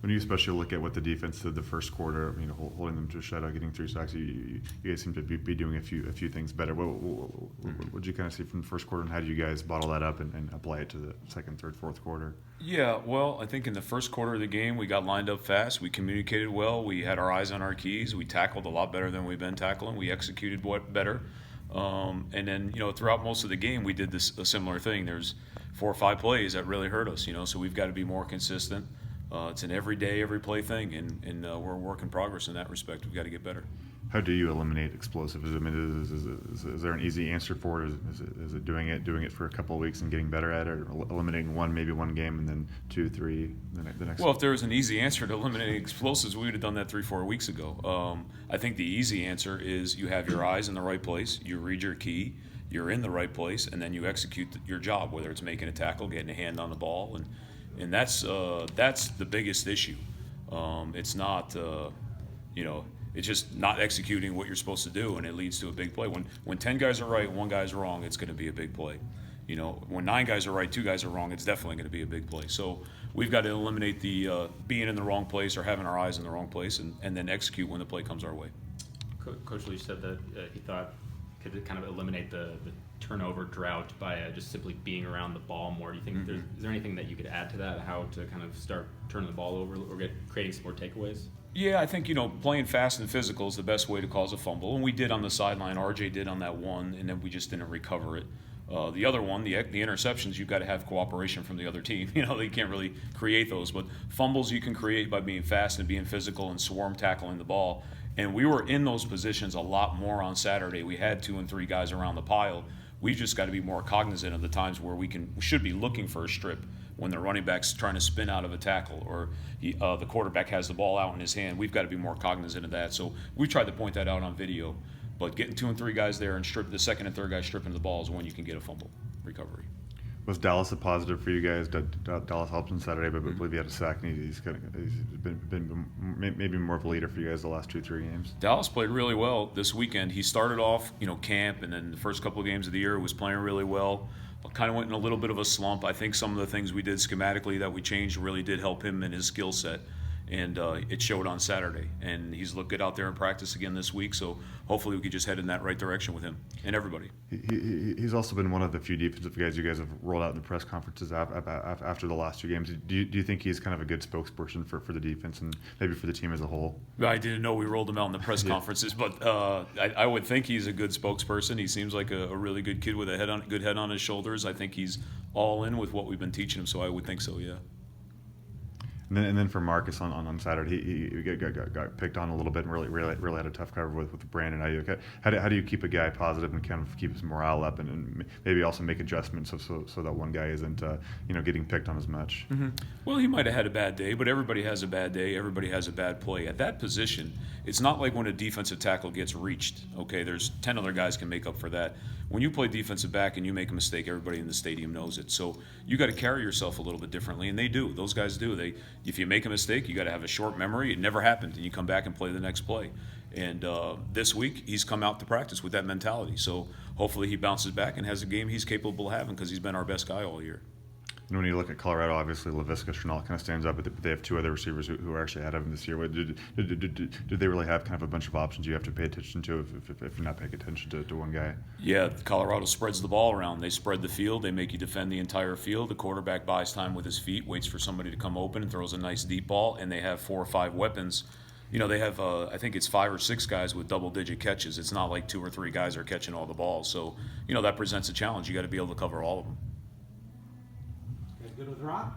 When you especially look at what the defense did the first quarter, holding them to a shutout, getting 3 sacks, you guys seem to be doing a few things better. What did you kind of see from the first quarter, and how do you guys bottle that up and apply it to the second, third, fourth quarter? Yeah, well, I think in the first quarter of the game, we got lined up fast. We communicated well. We had our eyes on our keys. We tackled a lot better than we've been tackling. We executed better. And then, throughout most of the game, we did a similar thing. There's 4 or 5 plays that really hurt us, so we've got to be more consistent. It's an every day, every play thing, and we're a work in progress in that respect. We've got to get better. How do you eliminate explosives? Is there an easy answer for it? Is it doing it for a couple of weeks and getting better at it, or eliminating maybe one game and then 2, 3 the next? Well, if there was an easy answer to eliminating explosives, we would have done that 3, 4 weeks ago. I think the easy answer is you have your eyes in the right place, you read your key, you're in the right place, and then you execute your job, whether it's making a tackle, getting a hand on the ball, and that's the biggest issue. It's not it's just not executing what you're supposed to do, and it leads to a big play. When 10 guys are right, 1 guy's wrong, it's going to be a big play. When 9 guys are right, 2 guys are wrong, it's definitely going to be a big play. So we've got to eliminate the being in the wrong place or having our eyes in the wrong place, and then execute when the play comes our way. Coach Lee said that he thought could kind of eliminate the turnover drought by just simply being around the ball more. Do you think is there anything that you could add to that, how to kind of start turning the ball over or creating some more takeaways? Yeah, I think, playing fast and physical is the best way to cause a fumble. And we did on the sideline. RJ did on that one, and then we just didn't recover it. The other one, the interceptions, you've got to have cooperation from the other team. They can't really create those. But fumbles you can create by being fast and being physical and swarm tackling the ball. And we were in those positions a lot more on Saturday. We had 2 and 3 guys around the pile. We've just got to be more cognizant of the times where we should be looking for a strip when the running back's trying to spin out of a tackle, or the quarterback has the ball out in his hand. We've got to be more cognizant of that. So we tried to point that out on video. But getting 2 and 3 guys there and the second and third guy stripping the ball is when you can get a fumble recovery. Was Dallas a positive for you guys? Dallas helped on Saturday, but I believe he had a sack, and he's been maybe more of a leader for you guys the last 2-3 games. Dallas played really well this weekend. He started off, camp, and then the first couple of games of the year was playing really well. Kind of went in a little bit of a slump. I think some of the things we did schematically that we changed really did help him in his skill set, and it showed on Saturday. And he's looked good out there in practice again this week, so hopefully we could just head in that right direction with him and everybody. He's also been one of the few defensive guys you guys have rolled out in the press conferences after the last 2 games. Do you think he's kind of a good spokesperson for the defense and maybe for the team as a whole? I didn't know we rolled him out in the press conferences, but I would think he's a good spokesperson. He seems like a really good kid with a good head on his shoulders. I think he's all in with what we've been teaching him, so I would think so, yeah. And then for Marcus on Saturday, he got picked on a little bit and really had a tough cover with Brandon Ayuk. How do you keep a guy positive and kind of keep his morale up, and maybe also make adjustments so that one guy isn't getting picked on as much? Mm-hmm. Well, he might have had a bad day, but everybody has a bad day. Everybody has a bad play. At that position, it's not like when a defensive tackle gets reached. Okay, there's 10 other guys can make up for that. When you play defensive back and you make a mistake, everybody in the stadium knows it. So you got to carry yourself a little bit differently, and they do. Those guys do. If you make a mistake, you got to have a short memory. It never happened, and you come back and play the next play. And this week, he's come out to practice with that mentality. So hopefully he bounces back and has a game he's capable of having, because he's been our best guy all year. And when you look at Colorado, obviously Laviska Shenault kind of stands out, but they have 2 other receivers who are actually ahead of him this year. Did they really have kind of a bunch of options you have to pay attention to if you're not paying attention to one guy? Yeah, Colorado spreads the ball around. They spread the field. They make you defend the entire field. The quarterback buys time with his feet, waits for somebody to come open, and throws a nice deep ball, and they have 4 or 5 weapons. They have, I think it's 5 or 6 guys with double-digit catches. It's not like 2 or 3 guys are catching all the balls. So, that presents a challenge. You got to be able to cover all of them. Good with Roc?